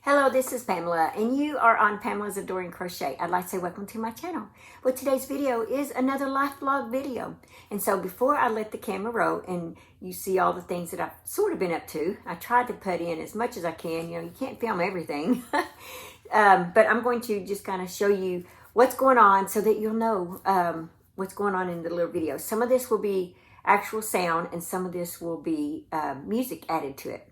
Hello, this is Pamela, and you are on Pamela's Adoring Crochet. I'd like to say welcome to my channel. Well, today's video is another life vlog video. And so before I let the camera roll and you see all the things that I've sort of been up to, I tried to put in as much as I can. You know, you can't film everything. But I'm going to just kind of show you what's going on so that you'll know what's going on in the little video. Some of this will be actual sound and some of this will be music added to it.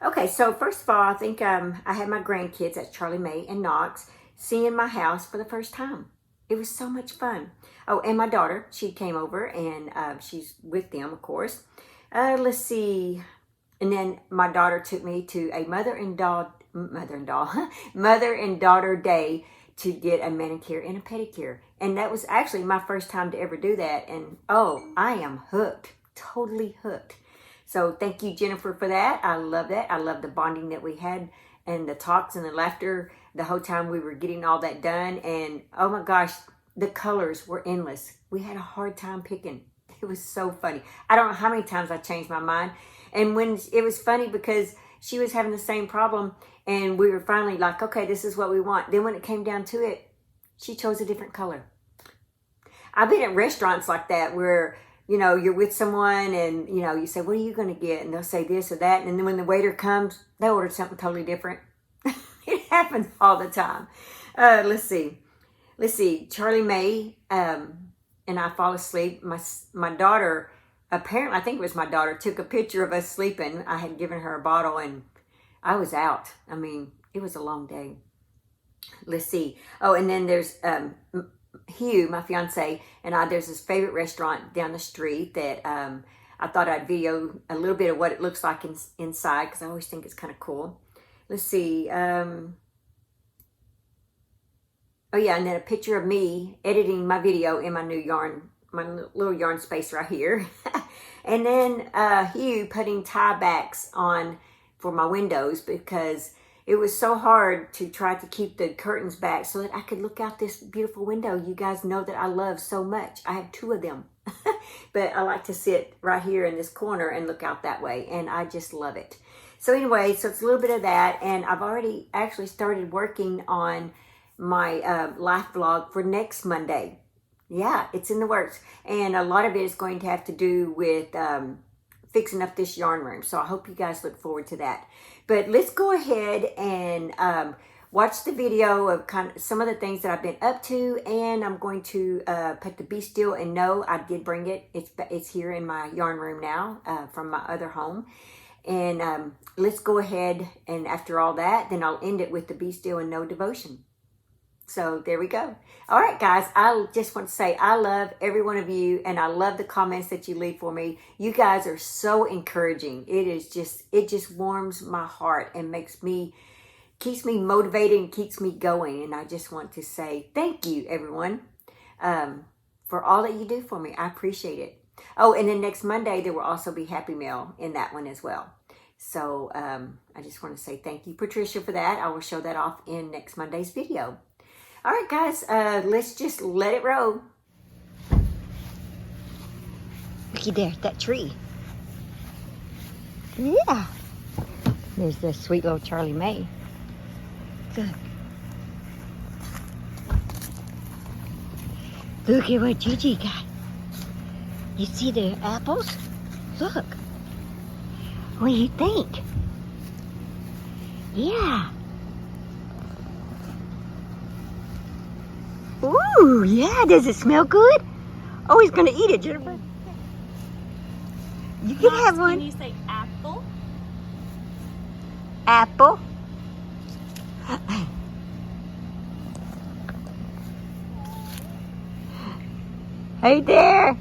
Okay, so first of all, I think I had my grandkids, that's Charlie, May, and Knox, seeing my house for the first time. It was so much fun. Oh, and my daughter, she came over, and she's with them, of course. Let's see. And then my daughter took me to a mother and daughter day to get a manicure and a pedicure. And that was actually my first time to ever do that. And oh, I am hooked, totally hooked. So thank you, Jennifer, for that. I love that. I love the bonding that we had and the talks and the laughter the whole time we were getting all that done. And oh my gosh, the colors were endless. We had a hard time picking. It was so funny. I don't know how many times I changed my mind. And when it was funny because she was having the same problem and we were finally like, okay, this is what we want. Then when it came down to it, she chose a different color. I've been at restaurants like that where, you know, you're with someone and, you know, you say, what are you going to get? And they'll say this or that. And then when the waiter comes, they order something totally different. It happens all the time. Let's see. Charlie, May, and I fall asleep. My daughter, apparently, I think it was my daughter, took a picture of us sleeping. I had given her a bottle and I was out. I mean, it was a long day. Let's see. Oh, and then there's Hugh, my fiance, and there's this favorite restaurant down the street that I thought I'd video a little bit of what it looks like inside because I always think it's kind of cool. Let's see. Oh yeah, and then a picture of me editing my video in my new yarn, my little yarn space right here. And then Hugh putting tie backs on for my windows because it was so hard to try to keep the curtains back so that I could look out this beautiful window you guys know that I love so much. I have two of them. But I like to sit right here in this corner and look out that way. And I just love it. So anyway, so it's a little bit of that. And I've already actually started working on my life vlog for next Monday. Yeah, it's in the works. And a lot of it is going to have to do with fixing up this yarn room. So I hope you guys look forward to that. But let's go ahead and watch the video of kind of some of the things that I've been up to. And I'm going to put the Be Still and Know I did bring it. It's here in my yarn room now from my other home. And let's go ahead and after all that, then I'll end it with the Be Still and Know devotion. So there we go. All right, guys, I just want to say I love every one of you and I love the comments that you leave for me. You guys are so encouraging. It just warms my heart and keeps me motivated and keeps me going. And I just want to say thank you, everyone, for all that you do for me. I appreciate it. Oh, and then next Monday, there will also be Happy Mail in that one as well. So I just want to say thank you, Patricia, for that. I will show that off in next Monday's video. All right, guys, let's just let it roll. Looky there, that tree. Yeah. There's the sweet little Charlie May. Look. Look at what Gigi got. You see the apples? Look. What do you think? Yeah. Ooh, yeah. Does it smell good? Oh, he's going to eat it, Jennifer. You can have one. Can you say apple? Apple. Hey there.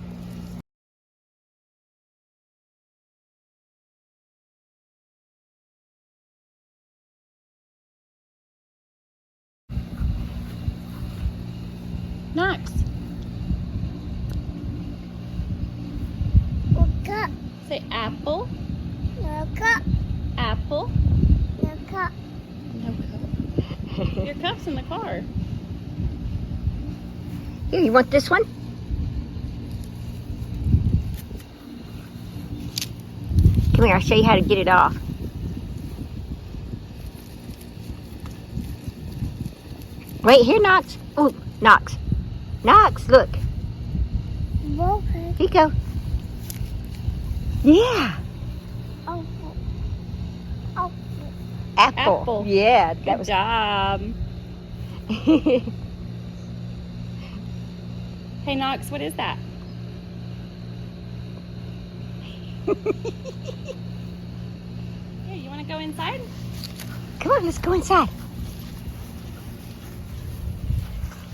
Knox. Look. Say apple. Look. Apple. Look. Put your cups in the car. Here, you want this one? Come here, I'll show you how to get it off. Wait, here, Knox. Oh, Knox. Knox, look. Okay. Here you go. Yeah. Oh. Apple. Apple. Yeah, that Good was. job. Hey, Knox, what is that? Here, you want to go inside? Come on, let's go inside.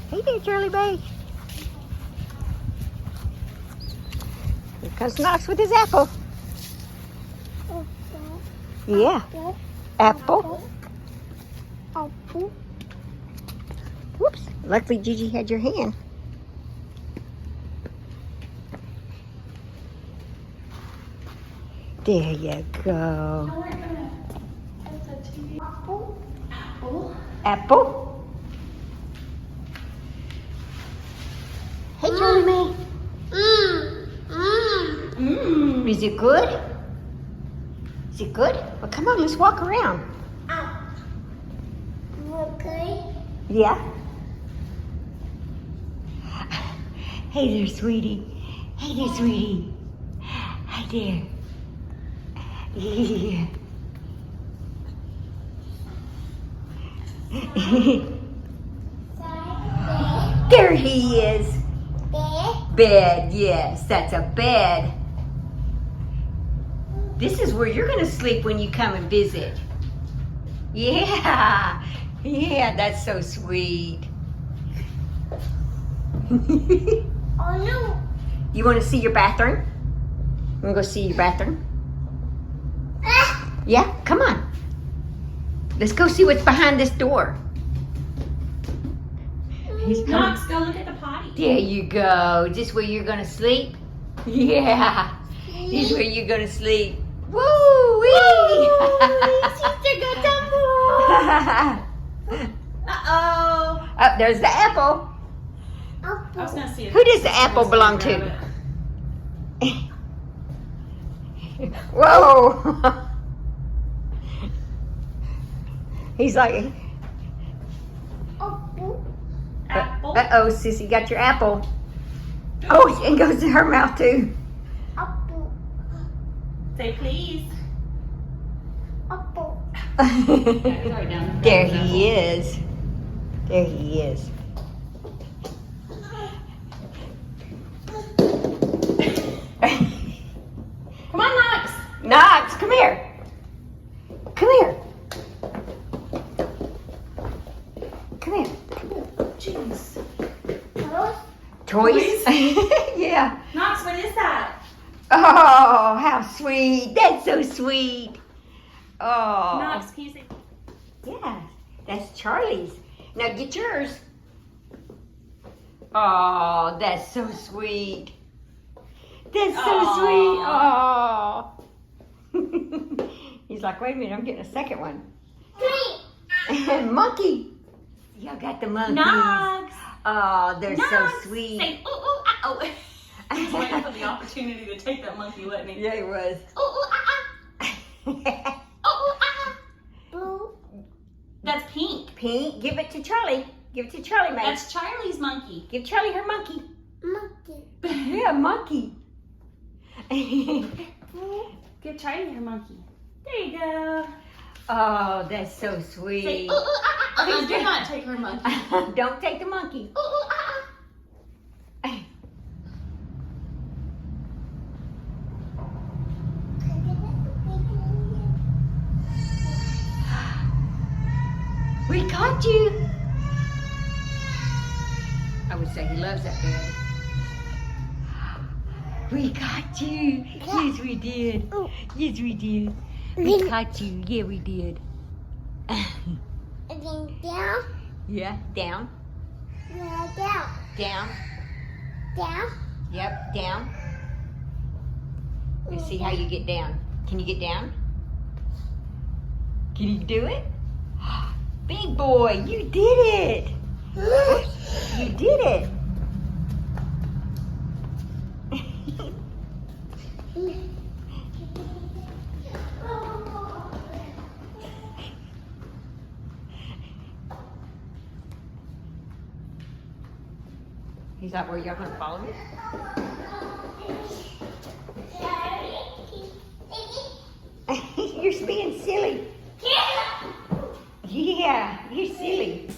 Hey there, Charlie Bay. Here comes Knox with his apple. Yeah, apple. Apple. Whoops. Luckily, Gigi had your hand. There you go. Apple. Apple. Hey, Charlie May. Is it good? Is it good? Well, come on, let's walk around. Okay. Yeah. Hey there, sweetie. Hey there, sweetie. Hi there. Yeah. There he is. Bed, yes, that's a bed. This is where you're going to sleep when you come and visit. Yeah, yeah, that's so sweet. Oh no. You want to see your bathroom? You want to go see your bathroom? Yeah, come on. Let's go see what's behind this door. He's coming. Knox, go look at the potty. There you go. Is this where you're going to sleep? Yeah. This is where you're going to sleep. Woo-wee! Sister got some more. Uh-oh. Oh, there's the apple. I was going to see it. Who does the apple belong to? Whoa! He's like, Apple. Apple. uh-oh, Sissy got your apple. Oh, and goes in her mouth too. Apple. Say please. Apple. There he is. There he is. Come on, Knox. Knox, come here. Come here. Come here. Jeez. Toys? Yeah. Knox, what is that? Oh, how sweet. That's so sweet. Oh. Knox, can you say? Yeah, that's Charlie's. Now get yours. Oh, that's so sweet. That's so sweet. Oh. He's like, wait a minute, I'm getting a second one. Monkey. Y'all got the monkeys. Knox. Oh, they're Knox. so sweet. Say ooh ooh ah oh. He was waiting for the opportunity to take that monkey, wasn't he? Yeah, it was. Ooh ooh ah ah. Ooh ooh ah ah. Blue. That's pink. Pink, give it to Charlie. Give it to Charlie, mate. That's Charlie's monkey. Give Charlie her monkey. Monkey. Yeah, monkey. Give Charlie her monkey. There you go. Oh, that's so sweet. Say ooh ooh ah ah. Do not take her monkey. Don't take the monkey. Ooh ooh ah ah. We caught you. I would say he loves that bed. We caught you. Yes, we did. Yes, we did. We caught you. Yeah, we did. And then down. Yeah, down, Yeah, down. down. Down. Yep, down. Let's see how you get down. Can you get down? Can you do it? Big boy, you did it. You did it. Is that where you're going to follow me? You're being silly. Yeah, you're silly.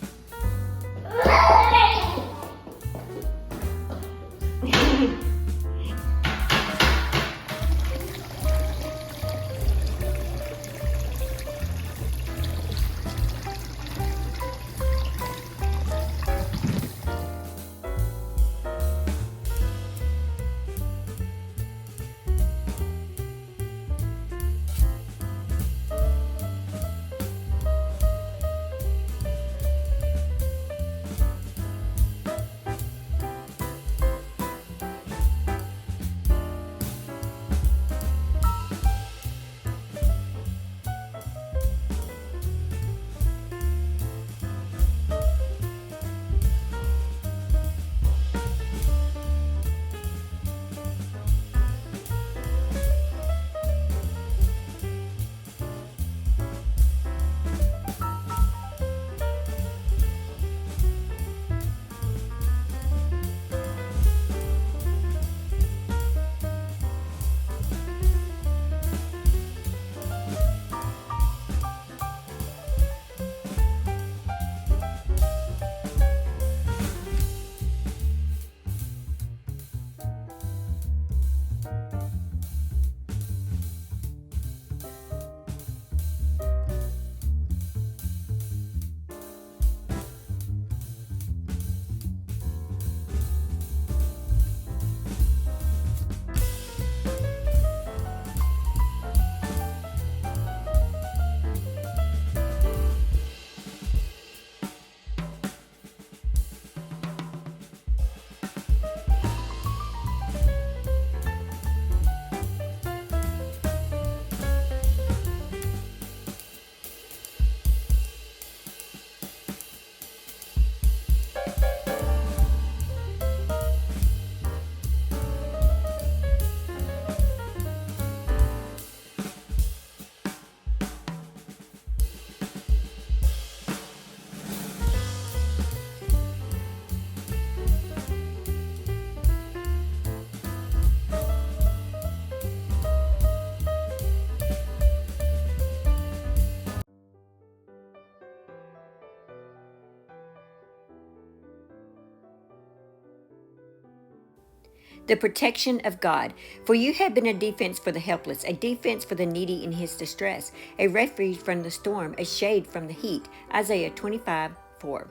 The protection of God. For you have been a defense for the helpless, a defense for the needy in his distress, a refuge from the storm, a shade from the heat. Isaiah 25:4.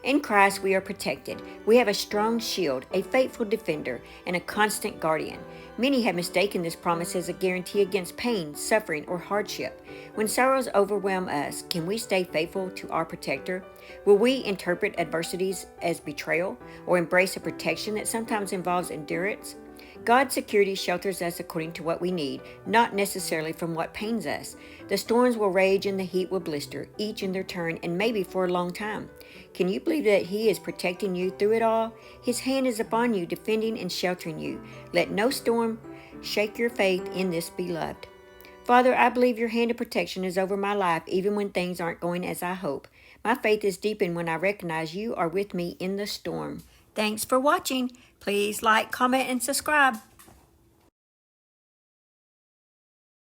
In Christ we are protected. We have a strong shield, a faithful defender, and a constant guardian. Many have mistaken this promise as a guarantee against pain, suffering, or hardship. When sorrows overwhelm us, can we stay faithful to our protector? Will we interpret adversities as betrayal or embrace a protection that sometimes involves endurance? God's security shelters us according to what we need, not necessarily from what pains us. The storms will rage and the heat will blister, each in their turn and maybe for a long time. Can you believe that He is protecting you through it all? His hand is upon you, defending and sheltering you. Let no storm shake your faith in this beloved. Father, I believe your hand of protection is over my life even when things aren't going as I hope. My faith is deepened when I recognize you are with me in the storm. Thanks for watching. Please like, comment, and subscribe.